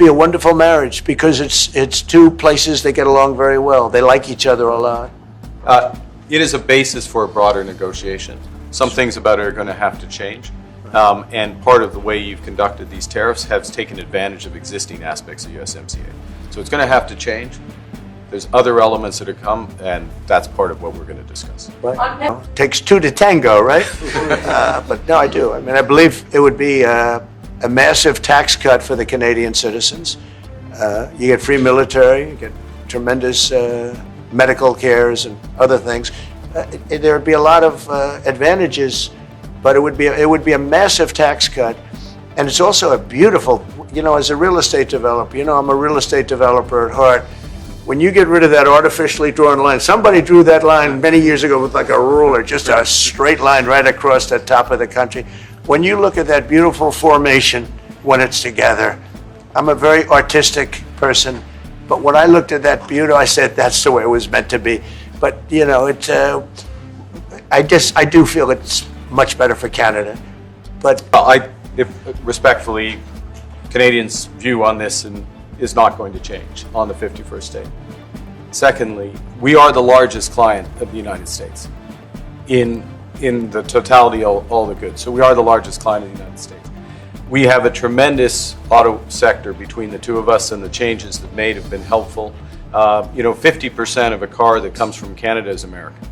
be a wonderful marriage because it's two places that get along very well. They like each other a lot. It is a basis for a broader negotiation. Some things about it are going to have to change. And part of the way you've conducted these tariffs has taken advantage of existing aspects of USMCA. So it's going to have to change. There's other elements that are come, and that's part of what we're going to discuss. Right. It takes two to tango, right? But no, I do. I mean, I believe it would be a massive tax cut for the Canadian citizens. You get free military, you get tremendous medical cares and other things. There would be a lot of advantages, but it would be a massive tax cut. And it's also a beautiful, as a real estate developer, I'm a real estate developer at heart. When you get rid of that artificially drawn line, somebody drew that line many years ago with like a ruler, just a straight line right across the top of the country. When you look at that beautiful formation when it's together, I'm a very artistic person, but when I looked at that beauty, I said that's the way it was meant to be. But I do feel it's much better for Canada. But if respectfully, Canadians' view on this is not going to change on the 51st state. Secondly, we are the largest client of the United States in the totality of all the goods. So we are the largest client of the United States. We have a tremendous auto sector between the two of us, and the changes that made have been helpful. 50% of a car that comes from Canada is American.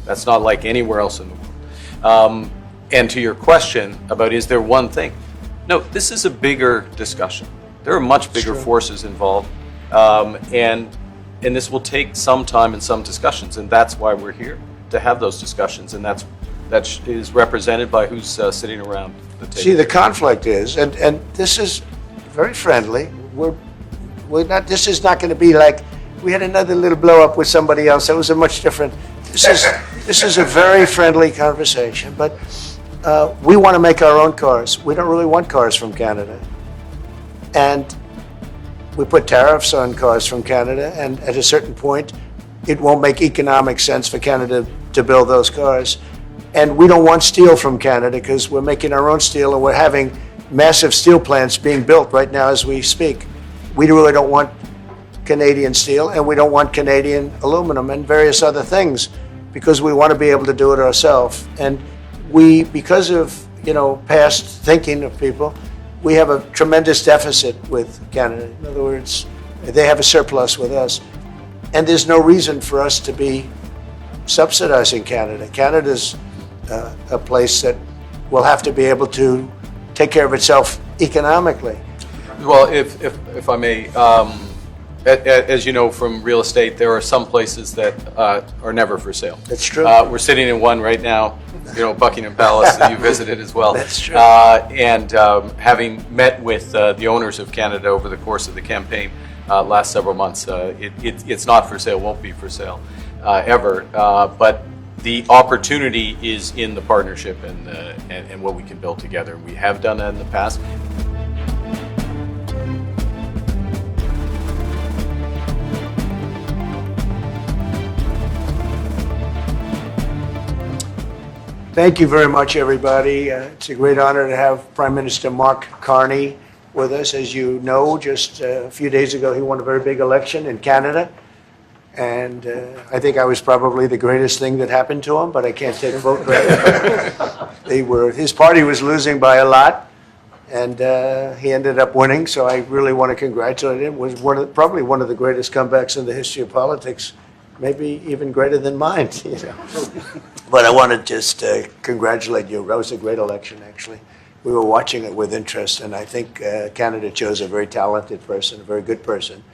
That's not like anywhere else in the world. And to your question about is there one thing? No, this is a bigger discussion. There are much bigger forces involved, and this will take some time and some discussions, and that's why we're here, to have those discussions, and that is represented by who's sitting around the table. See, the conflict is, and this is very friendly. We're not. This is not going to be like we had another little blow up with somebody else. That was a much different. This is a very friendly conversation, but we want to make our own cars. We don't really want cars from Canada. And we put tariffs on cars from Canada, and at a certain point, it won't make economic sense for Canada to build those cars. And we don't want steel from Canada because we're making our own steel, and we're having massive steel plants being built right now as we speak. We really don't want Canadian steel, and we don't want Canadian aluminum and various other things because we want to be able to do it ourselves. And because of past thinking of people, we have a tremendous deficit with Canada. In other words, they have a surplus with us. And there's no reason for us to be subsidizing Canada. Canada's a place that will have to be able to take care of itself economically. Well, if I may, as you know from real estate, there are some places that are never for sale. That's true. We're sitting in one right now, Buckingham Palace that you visited as well. That's true. And having met with the owners of Canada over the course of the campaign last several months, it's not for sale, won't be for sale ever. But the opportunity is in the partnership and what we can build together. We have done that in the past. Thank you very much, everybody. It's a great honor to have Prime Minister Mark Carney with us. As you know, just a few days ago, he won a very big election in Canada. And I think I was probably the greatest thing that happened to him, but I can't take vote credit. His party was losing by a lot, and he ended up winning. So I really want to congratulate him. It was probably one of the greatest comebacks in the history of politics, maybe even greater than mine. But I want to just congratulate you. That was a great election, actually. We were watching it with interest, and I think Canada chose a very talented person, a very good person,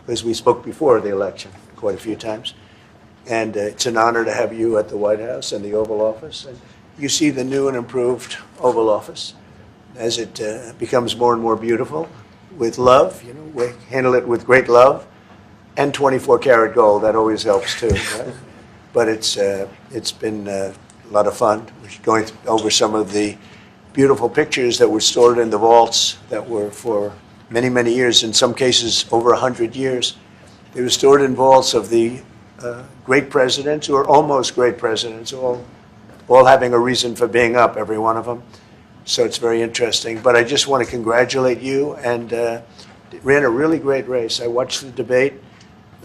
because we spoke before the election quite a few times. And it's an honor to have you at the White House and the Oval Office. And you see the new and improved Oval Office as it becomes more and more beautiful with love. We handle it with great love, and 24-karat gold. That always helps too. Right? But it's been a lot of fun. We're going over some of the beautiful pictures that were stored in the vaults that were for many, many years, in some cases over 100 years. They were stored in vaults of the great presidents, or almost great presidents, all having a reason for being up, every one of them. So it's very interesting. But I just want to congratulate you and ran a really great race. I watched the debate.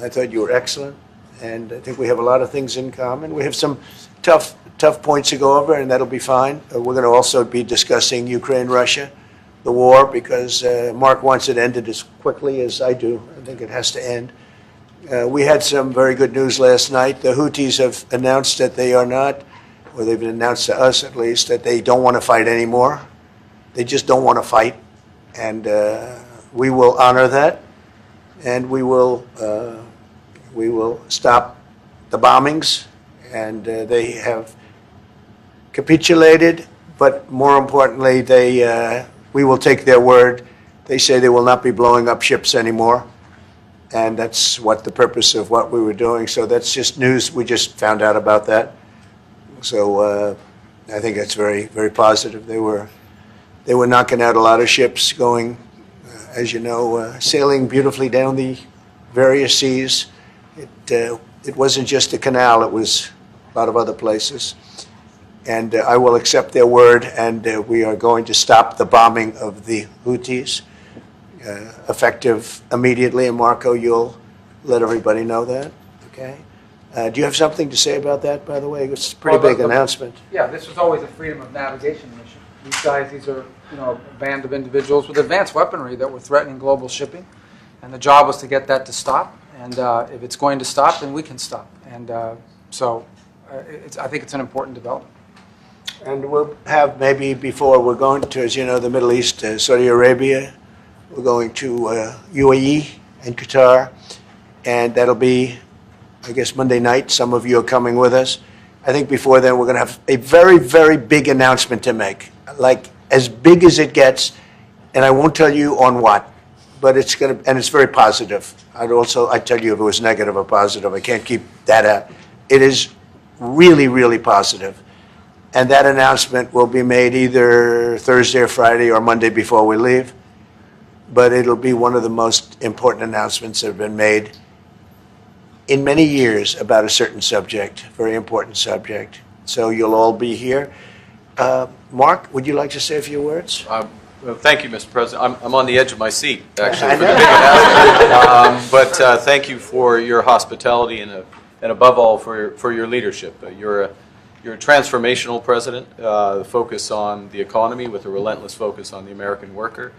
I thought you were excellent, and I think we have a lot of things in common. We have some tough points to go over, and that'll be fine. We're going to also be discussing Ukraine, Russia, the war, because Mark wants it ended as quickly as I do. I think it has to end. We had some very good news last night. The Houthis have announced that they are not, or they've announced to us at least, that they don't want to fight anymore. They just don't want to fight. And we will honor that. And we will stop the bombings. And they have capitulated, but more importantly, we will take their word. They say they will not be blowing up ships anymore. And that's what the purpose of what we were doing. So that's just news. We just found out about that. So I think that's very, very positive. They were knocking out a lot of ships going, as you know, sailing beautifully down the various seas. It wasn't just the canal. It was a lot of other places. And I will accept their word, and we are going to stop the bombing of the Houthis. Effective immediately, and Marco, you'll let everybody know that, okay? Do you have something to say about that, by the way? It's a pretty big announcement. Yeah, this was always a freedom of navigation mission. These are, a band of individuals with advanced weaponry that were threatening global shipping, and the job was to get that to stop. And if it's going to stop, then we can stop. And I think it's an important development. And we'll have maybe before we're going to, as you know, the Middle East, Saudi Arabia. We're going to UAE and Qatar, and that'll be, I guess, Monday night. Some of you are coming with us. I think before then we're going to have a very, very big announcement to make, like as big as it gets, and I won't tell you on what, but it's going to, and it's very positive. I'd tell you if it was negative or positive. I can't keep that out. It is really, really positive. And that announcement will be made either Thursday or Friday or Monday before we leave. But it'll be one of the most important announcements that have been made in many years about a certain subject, very important subject. So you'll all be here. Mark, would you like to say a few words? Well, thank you, Mr. President. I'm on the edge of my seat, actually, for the big announcement. But thank you for your hospitality and above all for your leadership. You're a transformational president, focus on the economy with a relentless focus on the American worker,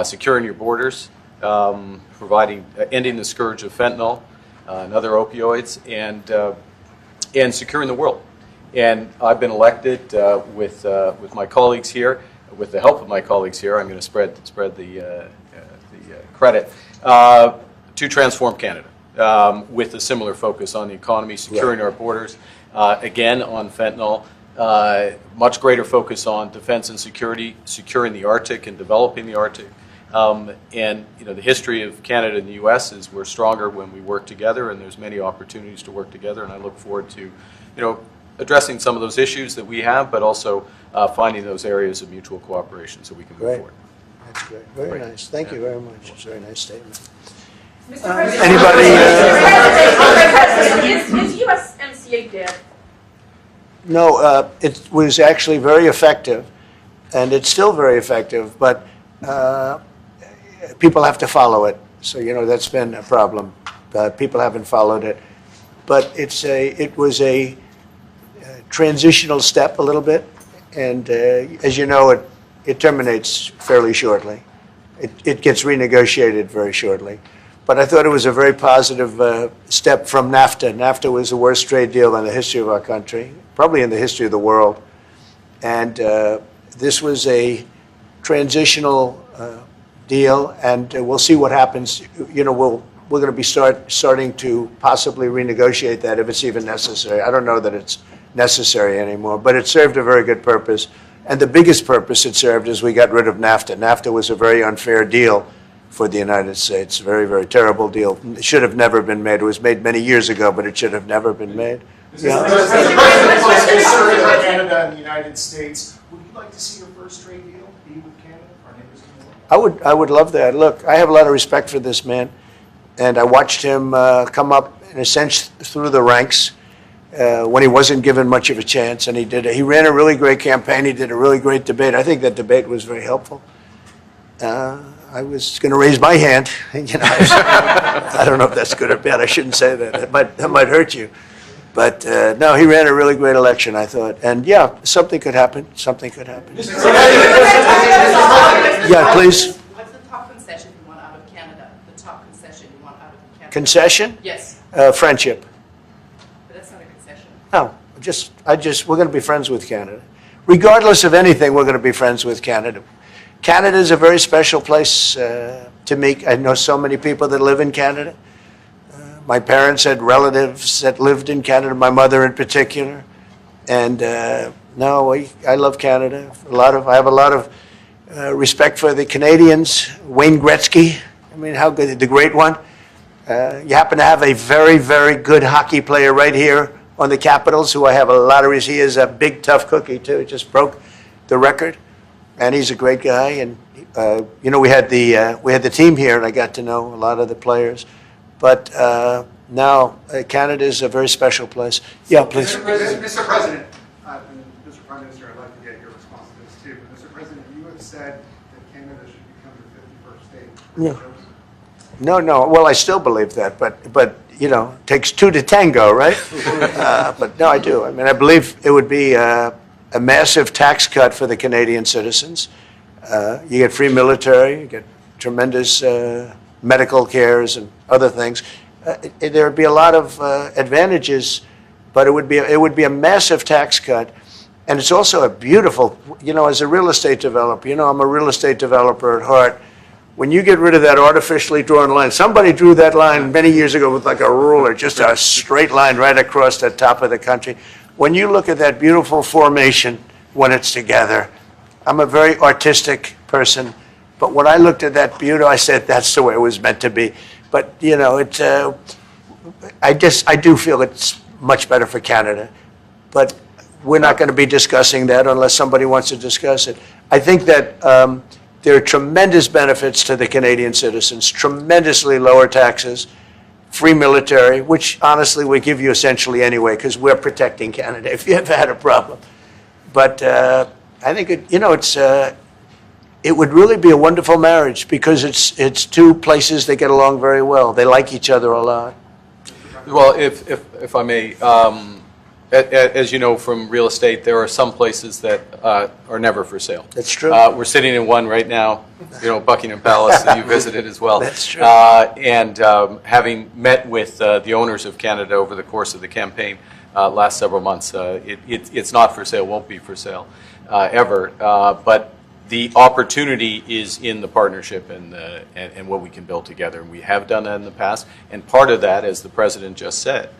securing your borders, ending the scourge of fentanyl and other opioids, and securing the world. And I've been elected with my colleagues here, with the help of my colleagues here. I'm going to spread the credit to transform Canada with a similar focus on the economy, securing our borders. Again, on fentanyl, much greater focus on defense and security, securing the Arctic and developing the Arctic. And the history of Canada and the U.S. is we're stronger when we work together, and there's many opportunities to work together. And I look forward to, addressing some of those issues that we have, but also finding those areas of mutual cooperation so we can move forward. That's great. Very nice. Thank you very much. It's a very nice statement. Mr. President, Anybody? Is USMCA dead? No, it was actually very effective, and it's still very effective, but people have to follow it. So, that's been a problem. People haven't followed it. But it was a transitional step a little bit, and as you know, it terminates fairly shortly. It gets renegotiated very shortly. But I thought it was a very positive step from NAFTA. NAFTA was the worst trade deal in the history of our country, probably in the history of the world. And this was a transitional deal, and we'll see what happens. We're going to be starting to possibly renegotiate that if it's even necessary. I don't know that it's necessary anymore, but it served a very good purpose. And the biggest purpose it served is we got rid of NAFTA. NAFTA was a very unfair deal for the United States. Very, very terrible deal. It should have never been made. It was made many years ago, but it should have never been made. Canada and the United States. Would you like to see your first trade deal be with Canada? I would love that. Look, I have a lot of respect for this man, and I watched him come up in a sense through the ranks when he wasn't given much of a chance, and he ran a really great campaign. He did a really great debate. I think that debate was very helpful. I was going to raise my hand. I don't know if that's good or bad. I shouldn't say that. That might hurt you. But no, he ran a really great election, I thought. And yeah, something could happen. Something could happen. Yeah, please. What's the top concession you want out of Canada? The top concession you want out of Canada? Concession? Yes, Friendship. but that's not a concession. No, we're going to be friends with Canada. Regardless of anything, we're going to be friends with Canada. Canada is a very special place to me. I know so many people that live in Canada. My parents had relatives that lived in Canada, my mother in particular. And no, I love Canada. I have a lot of respect for the Canadians. Wayne Gretzky, I mean, how good, the great one. You happen to have a very, very good hockey player right here on the Capitals, who I have a lot of respect. He is a big, tough cookie, too. He just broke the record. And he's a great guy. And, we had the team here, and I got to know a lot of the players. But now, Canada is a very special place. Yeah, please. Mr. President, and Mr. Prime Minister, I'd like to get your response to this too. Mr. President, you have said that Canada should become the 51st state. Yeah. No. Well, I still believe that, but it takes two to tango, right? But no, I do. I mean, I believe it would be a massive tax cut for the Canadian citizens. You get free military, you get tremendous medical cares and other things. There would be a lot of advantages, but it would be a massive tax cut. And it's also a beautiful, as a real estate developer, I'm a real estate developer at heart. When you get rid of that artificially drawn line, somebody drew that line many years ago with like a ruler, just a straight line right across the top of the country. When you look at that beautiful formation when it's together, I'm a very artistic person, but when I looked at that beauty, I said that's the way it was meant to be. But I do feel it's much better for Canada, but we're not going to be discussing that unless somebody wants to discuss it. I think that there are tremendous benefits to the Canadian citizens, tremendously lower taxes, free military, which honestly we give you essentially anyway because we're protecting Canada if you ever had a problem. But I think it would really be a wonderful marriage because it's two places that get along very well. They like each other a lot. Well, if I may, as you know from real estate, there are some places that are never for sale. That's true. We're sitting in one right now, Buckingham Palace that you visited as well. That's true. And having met with the owners of Canada over the course of the campaign last several months, it's not for sale, won't be for sale ever. But the opportunity is in the partnership and what we can build together. And we have done that in the past. And part of that, as the President just said,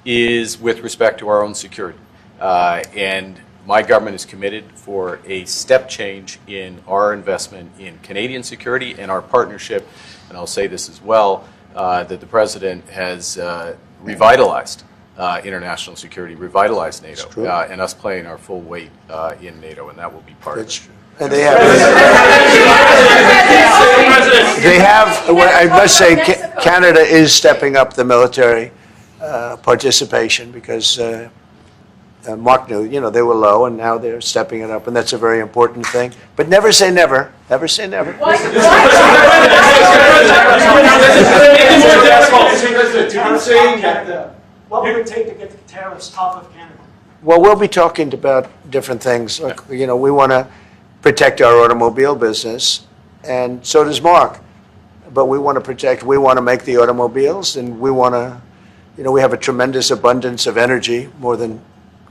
is with respect to our own security. And my government is committed for a step change in our investment in Canadian security and our partnership, and I'll say this as well, that the President has revitalized international security, revitalized NATO, and us playing our full weight in NATO, and that will be part of it. That's true. And they have, I must say, Canada is stepping up the military participation because Mark knew, they were low and now they're stepping it up, and that's a very important thing. But never say never. Never say never. Why? What would it take to get the tariffs off of Canada? Well, we'll be talking about different things. Like, we want to protect our automobile business, and so does Mark. But we want to make the automobiles, and we want to, we have a tremendous abundance of energy, more than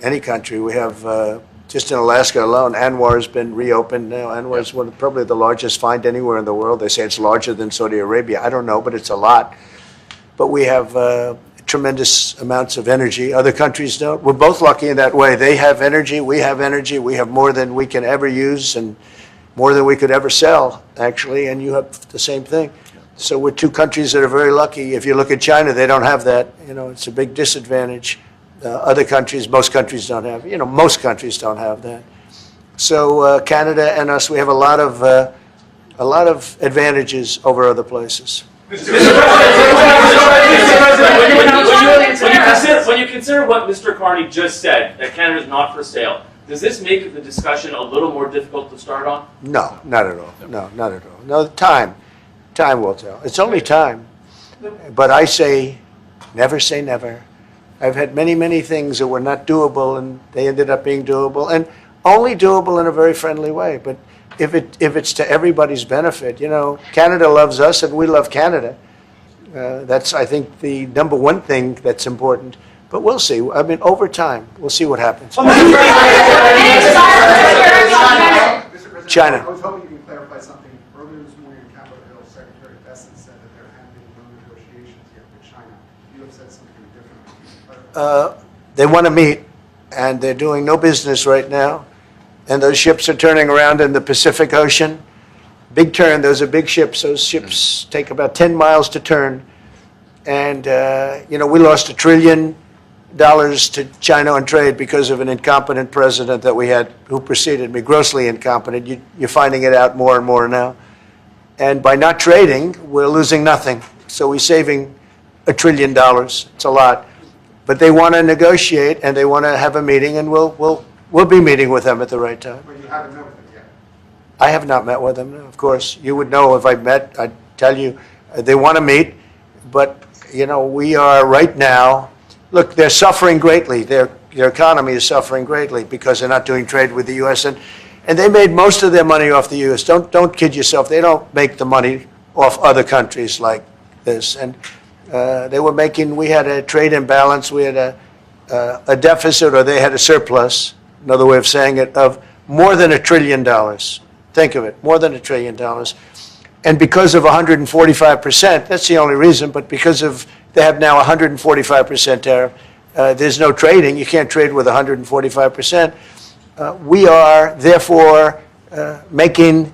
any country. We have, just in Alaska alone, Anwar has been reopened now. Anwar is probably the largest find anywhere in the world. They say it's larger than Saudi Arabia. I don't know, but it's a lot. But we have tremendous amounts of energy. Other countries don't. We're both lucky in that way. They have energy. We have energy. We have more than we can ever use and more than we could ever sell, actually, and you have the same thing. So we're two countries that are very lucky. If you look at China, they don't have that. It's a big disadvantage. Other countries, most countries don't have. Most countries don't have that. So Canada and us, we have a lot of advantages over other places. When you consider what Mr. Carney just said, that Canada is not for sale, does this make the discussion a little more difficult to start on? No, not at all. No, not at all. No, time. Time will tell. It's only time. But I say never. I've had many, many things that were not doable, and they ended up being doable, and only doable in a very friendly way. But if it's to everybody's benefit, you know, Canada loves us, and we love Canada. That's, I think, the number one thing that's important. But we'll see. I mean, over time, we'll see what happens. Mr. President, China. I was hoping you can clarify something. Earlier this morning in Capitol Hill, Secretary Bessent said that there have been no negotiations yet with China. You have said something different. They want to meet, and they're doing no business right now. And those ships are turning around in the Pacific Ocean. Big turn. Those are big ships. Those ships take about 10 miles to turn. And, you know, we lost $1 trillion to China on trade because of an incompetent president that we had who preceded me, grossly incompetent. You're finding it out more and more now. And by not trading, we're losing nothing. So we're saving $1 trillion. It's a lot. But they want to negotiate, and they want to have a meeting, and we'll be meeting with them at the right time. But you haven't met with them yet. I have not met with them, of course. You would know if I met. I'd tell you. They want to meet, but, you know, we are right now, look, they're suffering greatly. Their economy is suffering greatly because they're not doing trade with the U.S., and they made most of their money off the U.S. Don't kid yourself. They don't make the money off other countries like this. And they were making, we had a trade imbalance, we had a deficit, or they had a surplus, another way of saying it, of more than $1 trillion. Think of it, more than $1 trillion. And because of 145%, that's the only reason, but because of, they have now 145% tariff, there's no trading. You can't trade with 145%. We are, therefore, making,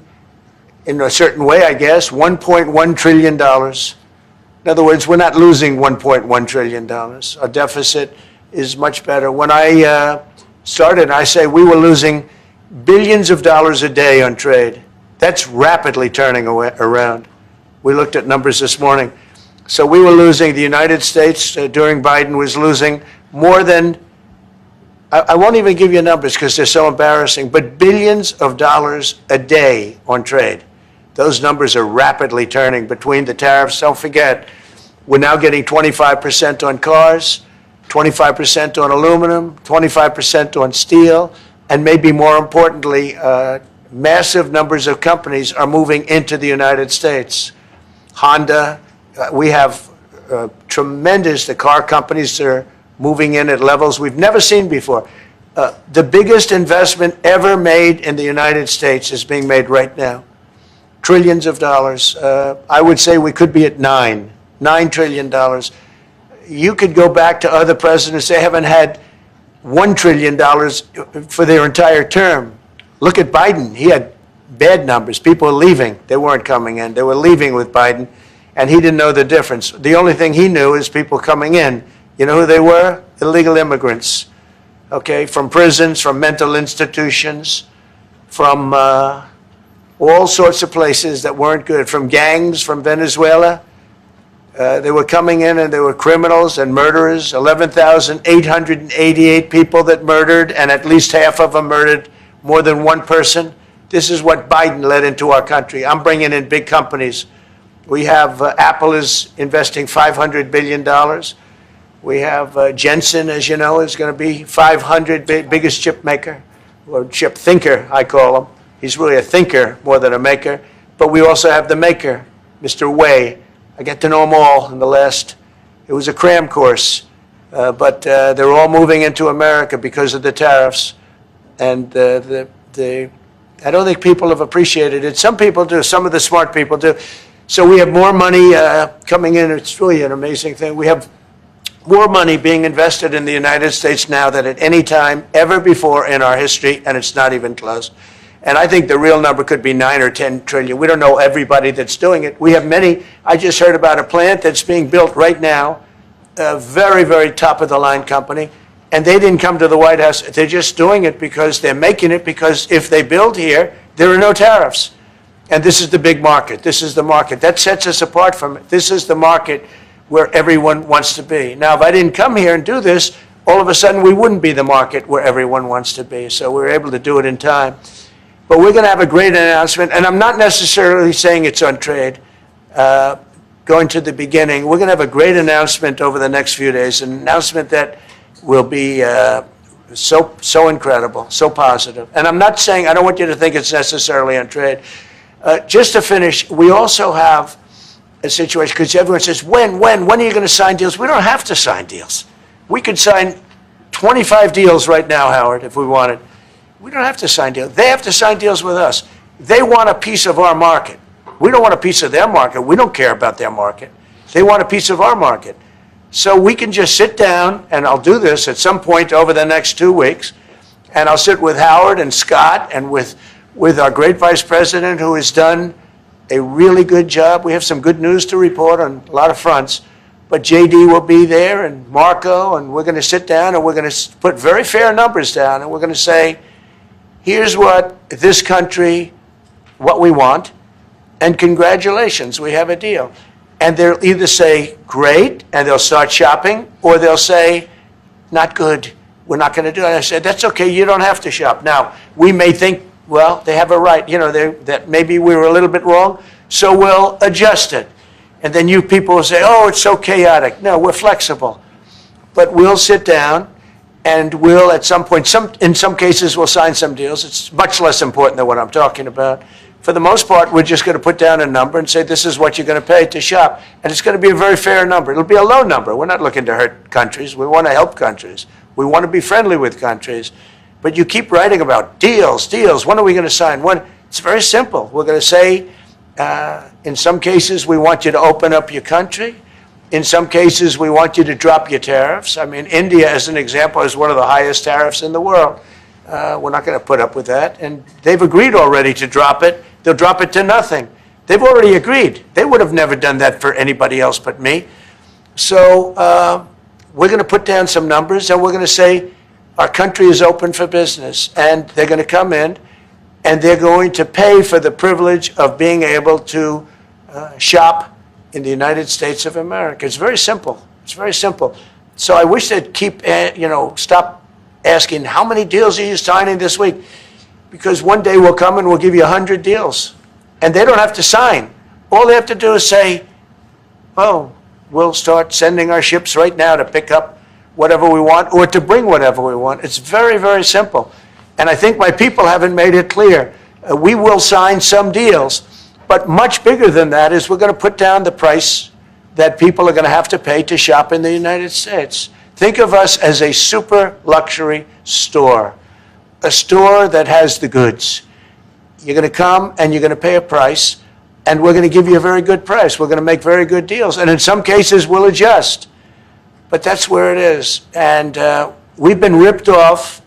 in a certain way, I guess, $1.1 trillion. In other words, we're not losing $1.1 trillion. Our deficit is much better. When I started, I say we were losing billions of dollars a day on trade. That's rapidly turning around. We looked at numbers this morning. So we were losing, the United States during Biden was losing more than, I won't even give you numbers because they're so embarrassing, but billions of dollars a day on trade. Those numbers are rapidly turning between the tariffs. Don't forget, we're now getting 25% on cars, 25% on aluminum, 25% on steel, and maybe more importantly, massive numbers of companies are moving into the United States. Honda, we have the car companies are moving in at levels we've never seen before. The biggest investment ever made in the United States is being made right now. Trillions of dollars. I would say we could be at $9 trillion. You could go back to other presidents. They haven't had $1 trillion for their entire term. Look at Biden. He had bad numbers. People were leaving. They weren't coming in. They were leaving with Biden, and he didn't know the difference. The only thing he knew is people coming in. You know who they were? Illegal immigrants, okay, from prisons, from mental institutions, from all sorts of places that weren't good, from gangs, from Venezuela. They were coming in, and they were criminals and murderers. 11,888 people that murdered, and at least half of them murdered more than one person. This is what Biden led into our country. I'm bringing in big companies. We have Apple is investing $500 billion. We have Jensen, as you know, is going to be 500 biggest chip maker, or chip thinker, I call him. He's really a thinker more than a maker. But we also have the maker, Mr. Wei. I get to know them all in the last, it was a cram course. But they're all moving into America because of the tariffs. And I don't think people have appreciated it. Some people do. Some of the smart people do. So we have more money coming in. It's really an amazing thing. We have more money being invested in the United States now than at any time ever before in our history, and it's not even close. And I think the real number could be 9 or 10 trillion. We don't know everybody that's doing it. We have many. I just heard about a plant that's being built right now, a very, very top-of-the-line company. And they didn't come to the White House. They're just doing it because they're making it because if they build here, there are no tariffs. And this is the big market. This is the market. That sets us apart from it. This is the market where everyone wants to be. Now, if I didn't come here and do this, all of a sudden we wouldn't be the market where everyone wants to be. So we're able to do it in time. But we're going to have a great announcement. And I'm not necessarily saying it's on trade. going to the beginning, we're going to have a great announcement over the next few days, an announcement that will be so incredible, so positive. And I'm not saying, I don't want you to think it's necessarily on trade. Just to finish, we also have a situation, because everyone says, when are you going to sign deals? We don't have to sign deals. We could sign 25 deals right now, Howard, if we wanted. We don't have to sign deals. They have to sign deals with us. They want a piece of our market. We don't want a piece of their market. We don't care about their market. They want a piece of our market. So we can just sit down, and I'll do this at some point over the next 2 weeks, and I'll sit with Howard and Scott and with our great vice president, who has done a really good job. We have some good news to report on a lot of fronts, but JD will be there and Marco, and we're going to sit down and we're going to put very fair numbers down, and we're going to say, here's what this country, what we want, and congratulations, we have a deal. And they'll either say, great, and they'll start shopping, or they'll say, not good, we're not going to do it. And I said, that's okay, you don't have to shop. Now, we may think, well, they have a right, that maybe we were a little bit wrong, so we'll adjust it. And then you people will say, oh, it's so chaotic. No, we're flexible. But we'll sit down, and we'll, at some point, in some cases, we'll sign some deals. It's much less important than what I'm talking about. For the most part, we're just going to put down a number and say, this is what you're going to pay to shop. And it's going to be a very fair number. It'll be a low number. We're not looking to hurt countries. We want to help countries. We want to be friendly with countries. But you keep writing about deals. When are we going to sign? When? It's very simple. We're going to say, in some cases, we want you to open up your country. In some cases, we want you to drop your tariffs. I mean, India, as an example, has one of the highest tariffs in the world. We're not going to put up with that. And they've agreed already to drop it. They'll drop it to nothing. They've already agreed. They would have never done that for anybody else but me. So we're going to put down some numbers, and we're going to say our country is open for business. And they're going to come in, and they're going to pay for the privilege of being able to shop in the United States of America. It's very simple. It's very simple. So I wish they'd keep, stop asking, how many deals are you signing this week? Because one day we'll come and we'll give you 100 deals. And they don't have to sign. All they have to do is say, oh, we'll start sending our ships right now to pick up whatever we want or to bring whatever we want. It's very, very simple. And I think my people haven't made it clear. We will sign some deals, but much bigger than that is we're going to put down the price that people are going to have to pay to shop in the United States. Think of us as a super luxury store, a store that has the goods. You're going to come and you're going to pay a price, and we're going to give you a very good price. We're going to make very good deals, and in some cases we'll adjust. But that's where it is. And we've been ripped off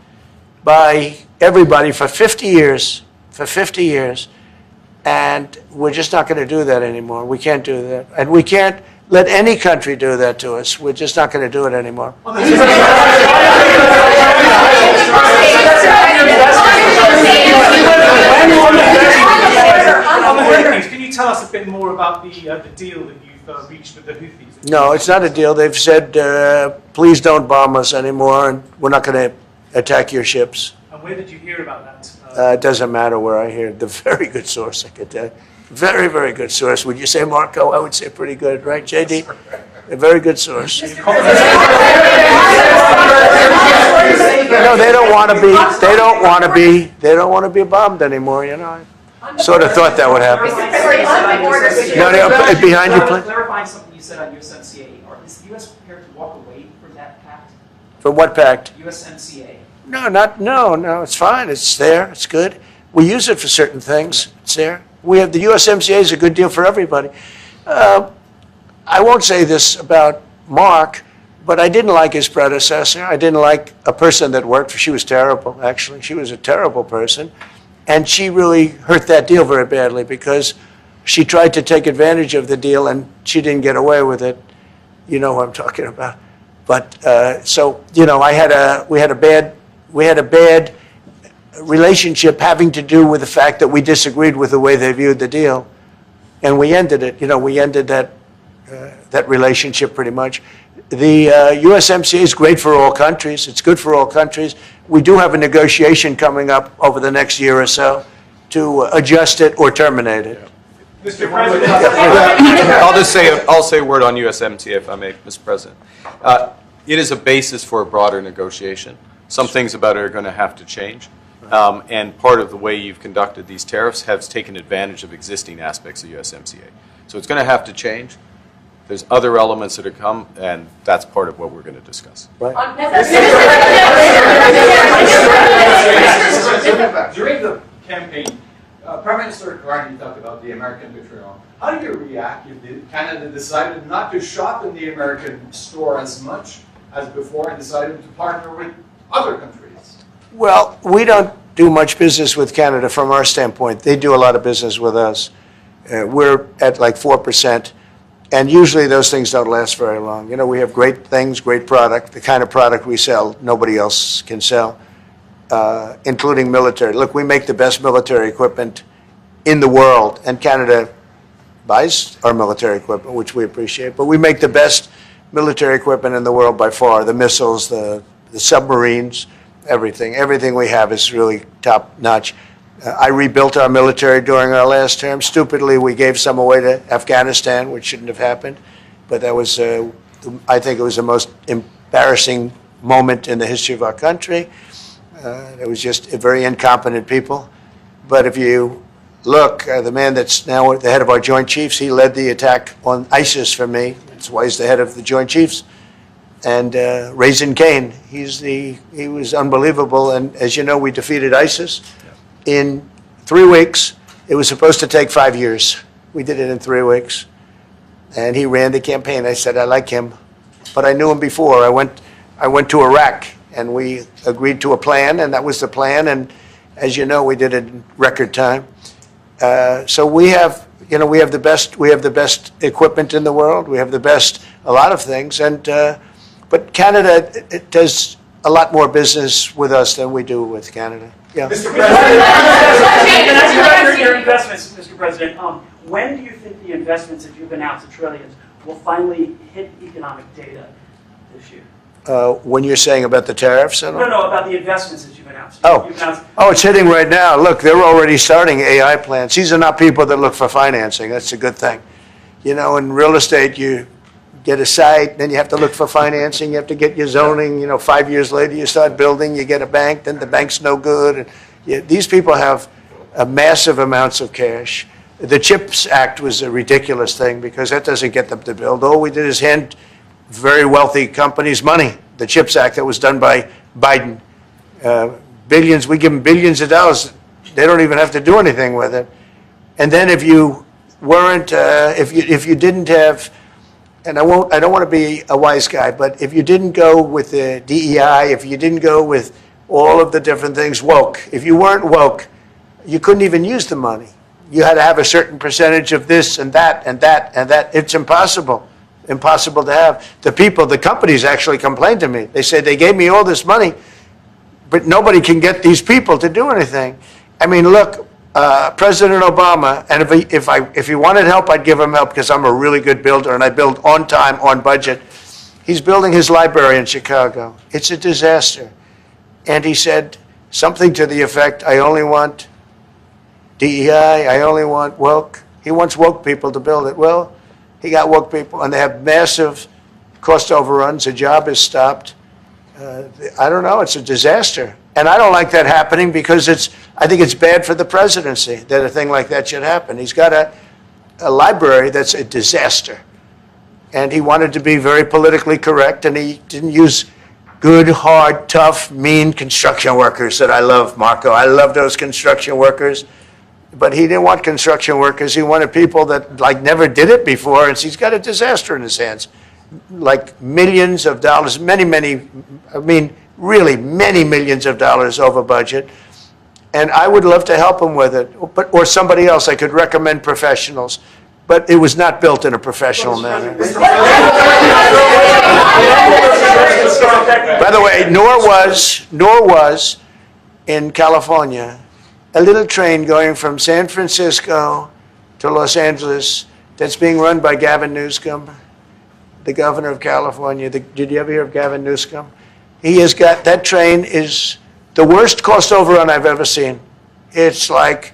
by everybody for 50 years, and we're just not going to do that anymore. We can't do that. And we can't let any country do that to us. We're just not going to do it anymore. Can you tell us a bit more about the deal that you've reached with the Houthis? No, it's not a deal. They've said, please don't bomb us anymore, and we're not going to attack your ships. And where did you hear about that? It doesn't matter where I hear it. The very good source, I could tell you. Very, very good source. Would you say, Marco? I would say pretty good, right, JD? A very good source. No, they don't want to be. They don't want to be. They don't want to be bombed anymore. I sort of thought that would happen. No, behind you, please. Clarifying something you said on USMCA. Is the U.S. prepared to walk away from that pact? From what pact? USMCA. No. It's fine. It's there. It's good. We use it for certain things. It's there. We have the USMCA is a good deal for everybody. I won't say this about Mark, but I didn't like his predecessor. I didn't like a person that worked for. She was terrible, actually. She was a terrible person. And she really hurt that deal very badly because she tried to take advantage of the deal and she didn't get away with it. You know who I'm talking about. But we had a bad relationship having to do with the fact that we disagreed with the way they viewed the deal, and we ended it. We ended that relationship pretty much. The USMCA is great for all countries. It's good for all countries. We do have a negotiation coming up over the next year or so to adjust it or terminate it. Mr. President. I'll say a word on USMCA if I may, Mr. President. It is a basis for a broader negotiation. Some things about it are going to have to change. And part of the way you've conducted these tariffs has taken advantage of existing aspects of USMCA. So it's going to have to change. There's other elements that have come, and that's part of what we're going to discuss. During the campaign, Prime Minister Carney talked about the American vitriol. How do you react if Canada decided not to shop in the American store as much as before and decided to partner with other countries? Well, we don't do much business with Canada from our standpoint. They do a lot of business with us. We're at like 4%, and usually those things don't last very long. You know, we have great things, great product. The kind of product we sell, nobody else can sell, including military. Look, we make the best military equipment in the world, and Canada buys our military equipment, which we appreciate. But we make the best military equipment in the world by far. The missiles, the submarines, everything. Everything we have is really top notch. I rebuilt our military during our last term. Stupidly, we gave some away to Afghanistan, which shouldn't have happened. But that was, I think it was the most embarrassing moment in the history of our country. It was just very incompetent people. But if you look, the man that's now the head of our Joint Chiefs, he led the attack on ISIS for me. That's why he's the head of the Joint Chiefs. And Raisin Kane, he was unbelievable. And as you know, we defeated ISIS in 3 weeks. It was supposed to take 5 years. We did it in 3 weeks. And he ran the campaign. I said, I like him. But I knew him before. I went to Iraq, and we agreed to a plan, and that was the plan. And as you know, we did it in record time. So we have the best equipment in the world. We have the best, a lot of things. And but Canada, it does a lot more business with us than we do with Canada. Yeah. Mr. President. Can I ask about your investments, Mr. President? When do you think the investments that you've announced, the trillions, will finally hit economic data this year? When you're saying about the tariffs? No, about the investments that you've announced. It's hitting right now. Look, they're already starting AI plants. These are not people that look for financing. That's a good thing. You know, in real estate, you get a site, then you have to look for financing. You have to get your zoning. You know, 5 years later, you start building. You get a bank, then the bank's no good. And these people have massive amounts of cash. The CHIPS Act was a ridiculous thing because that doesn't get them to build. All we did is hand very wealthy companies money. The CHIPS Act that was done by Biden. Billions, we give them billions of dollars. They don't even have to do anything with it. And then if you weren't, if you didn't have, and I don't want to be a wise guy, but if you didn't go with the DEI, if you didn't go with all of the different things, woke, if you weren't woke, you couldn't even use the money. You had to have a certain percentage of this and that and that and that. It's impossible to have. The companies actually complained to me. They said they gave me all this money, but nobody can get these people to do anything. I mean, look, President Obama, and if he wanted help, I'd give him help because I'm a really good builder and I build on time, on budget. He's building his library in Chicago. It's a disaster. And he said something to the effect, I only want DEI, I only want woke. He wants woke people to build it. Well, he got woke people, and they have massive cost overruns. The job is stopped. I don't know. It's a disaster. And I don't like that happening because I think it's bad for the presidency that a thing like that should happen. He's got a library that's a disaster. And he wanted to be very politically correct, and he didn't use good, hard, tough, mean construction workers that I love, Marco. I love those construction workers. But he didn't want construction workers. He wanted people that never did it before, and he's got a disaster in his hands. Like millions of dollars, really many millions of dollars over budget. And I would love to help him with it, or somebody else. I could recommend professionals. But it was not built in a professional manner. By the way, nor was in California a little train going from San Francisco to Los Angeles that's being run by Gavin Newsom, the governor of California. Did you ever hear of Gavin Newsom? That train is the worst cost overrun I've ever seen. It's like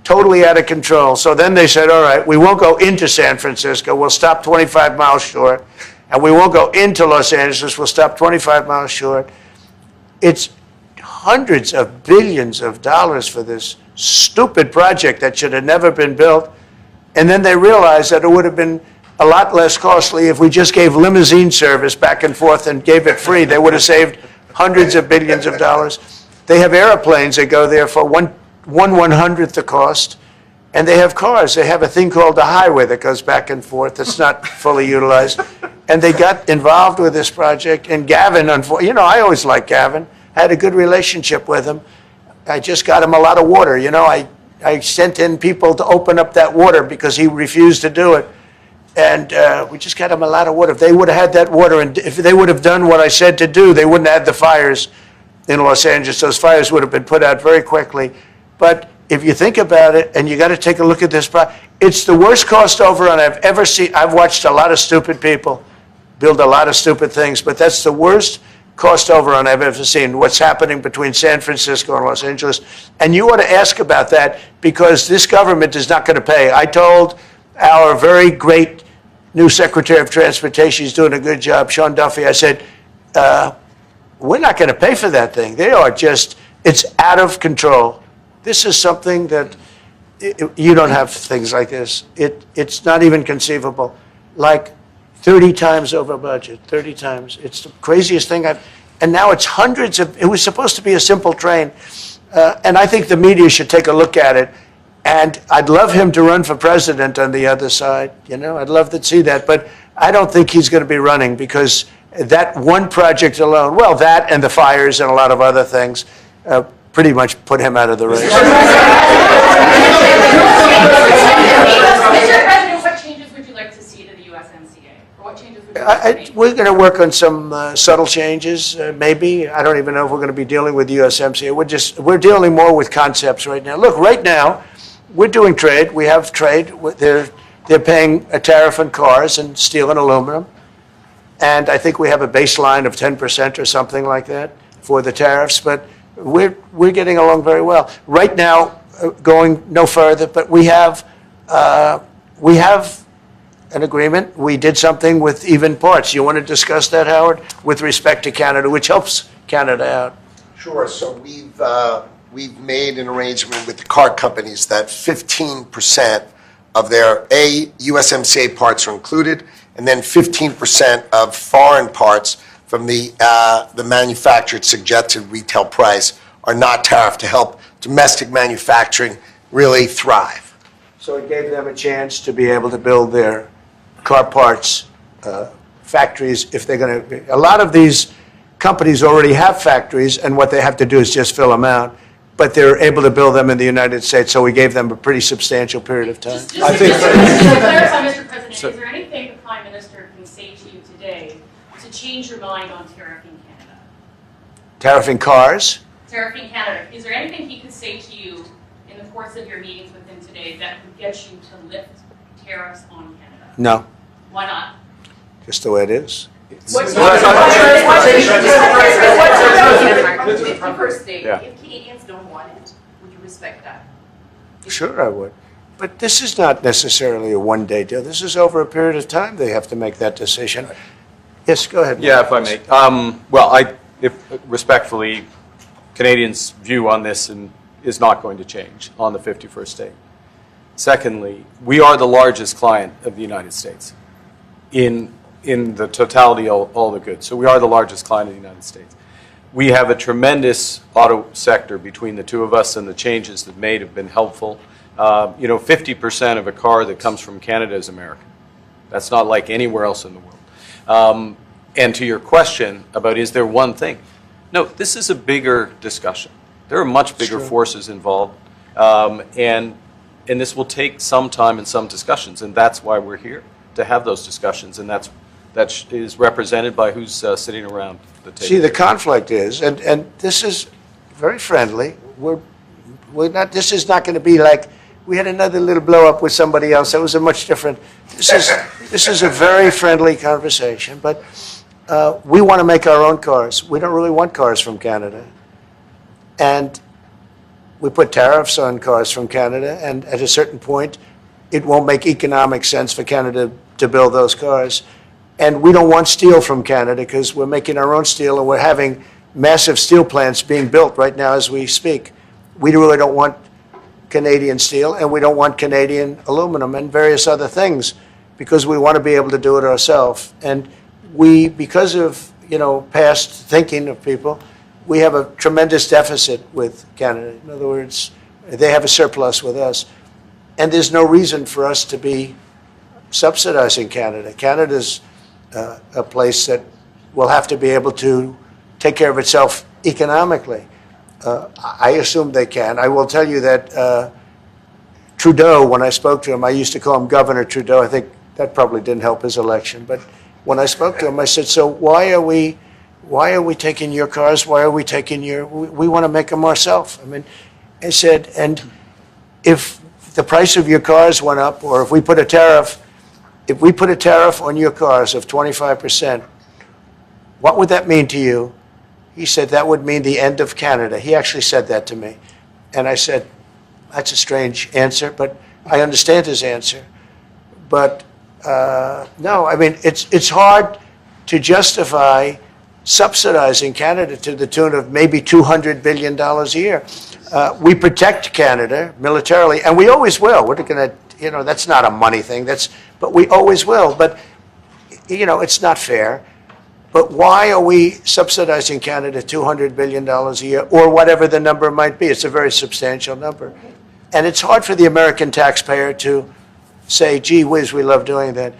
totally out of control. So then they said, all right, we won't go into San Francisco. We'll stop 25 miles short. And we won't go into Los Angeles. We'll stop 25 miles short. It's hundreds of billions of dollars for this stupid project that should have never been built. And then they realized that it would have been a lot less costly if we just gave limousine service back and forth and gave it free. They would have saved hundreds of billions of dollars. They have airplanes that go there for one-hundredth the cost. And they have cars. They have a thing called the highway that goes back and forth that's not fully utilized. And they got involved with this project. And Gavin, you know, I always liked Gavin. I had a good relationship with him. I just got him a lot of water. You know, I sent in people to open up that water because he refused to do it. And we just got him a lot of water. If they would have had that water, and if they would have done what I said to do, they wouldn't have had the fires in Los Angeles. Those fires would have been put out very quickly. But if you think about it, and you got to take a look at this, it's the worst cost overrun I've ever seen. I've watched a lot of stupid people build a lot of stupid things, but that's the worst cost overrun I've ever seen, what's happening between San Francisco and Los Angeles. And you ought to ask about that, because this government is not going to pay. I told our very great new Secretary of Transportation, he's doing a good job, Sean Duffy, I said, we're not going to pay for that thing. They are just, it's out of control. This is something that you don't have things like this. It's not even conceivable. Like 30 times over budget, 30 times. It's the craziest thing and now it's hundreds of, it was supposed to be a simple train. And I think the media should take a look at it. And I'd love him to run for president on the other side. You know, I'd love to see that. But I don't think he's going to be running, because that one project alone, well, that and the fires and a lot of other things, pretty much put him out of the race. Mr. President, what changes would you like to see to the USMCA? Or what changes would you like to make? We're going to work on some subtle changes, maybe. I don't even know if we're going to be dealing with USMCA. We're dealing more with concepts right now. Look, right now, we're doing trade. We have trade. They're paying a tariff on cars and steel and aluminum. And I think we have a baseline of 10% or something like that for the tariffs. But we're getting along very well. Right now, going no further, but we have an agreement. We did something with even parts. You want to discuss that, Howard, with respect to Canada, which helps Canada out? Sure. So we've made an arrangement with the car companies that 15% of their USMCA parts are included, and then 15% of foreign parts from the manufactured suggested retail price are not tariffed, to help domestic manufacturing really thrive. So it gave them a chance to be able to build their car parts factories if they're going to. A lot of these companies already have factories, and what they have to do is just fill them out. But they're able to build them in the United States, so we gave them a pretty substantial period of time. Just to clarify, Mr. President, is there anything the Prime Minister can say to you today to change your mind on tariffing Canada? Tariffing cars? Tariffing Canada. Is there anything he could say to you in the course of your meetings with him today that would get you to lift tariffs on Canada? No, Why not? just the way it is. What's the first state? Yeah. If Canadians don't want it, would you respect that? Sure, I would. But this is not necessarily a one-day deal. This is over a period of time they have to make that decision. Yes, go ahead. Yeah, if I may. Well, respectfully, Canadians' view on this is not going to change on the 51st state. Secondly, we are the largest client of the United States in the totality of all the goods. So we are the largest client of the United States. We have a tremendous auto sector between the two of us, and the changes that made have been helpful. 50% of a car that comes from Canada is American. That's not like anywhere else in the world. And to your question about is there one thing? No, this is a bigger discussion. There are much bigger forces involved, and this will take some time and some discussions, and that's why we're here, to have those discussions, and that is represented by who's sitting around the table. See, the conflict is, and this is very friendly. We're not. This is not going to be like we had another little blow up with somebody else. That was a much different. This is a very friendly conversation, but we want to make our own cars. We don't really want cars from Canada, and we put tariffs on cars from Canada, and at a certain point, it won't make economic sense for Canada to build those cars. And we don't want steel from Canada because we're making our own steel, and we're having massive steel plants being built right now as we speak. We really don't want Canadian steel, and we don't want Canadian aluminum and various other things because we want to be able to do it ourselves. And we, because of, past thinking of people, we have a tremendous deficit with Canada. In other words, they have a surplus with us. And there's no reason for us to be subsidizing Canada. Canada's a place that will have to be able to take care of itself economically. I assume they can. I will tell you that Trudeau, when I spoke to him, I used to call him Governor Trudeau. I think that probably didn't help his election. But when I spoke to him, I said, so why are we taking your cars? Why are we taking we want to make them ourselves. I mean, I said, and if the price of your cars went up, or if we put a tariff on your cars of 25%, what would that mean to you? He said, that would mean the end of Canada. He actually said that to me. And I said, that's a strange answer, but I understand his answer. But no, I mean, it's hard to justify subsidizing Canada to the tune of maybe $200 billion a year. We protect Canada militarily, and we always will. We're going to, that's not a money thing. But we always will. But, it's not fair. But why are we subsidizing Canada $200 billion a year, or whatever the number might be? It's a very substantial number. And it's hard for the American taxpayer to say, gee whiz, we love doing that.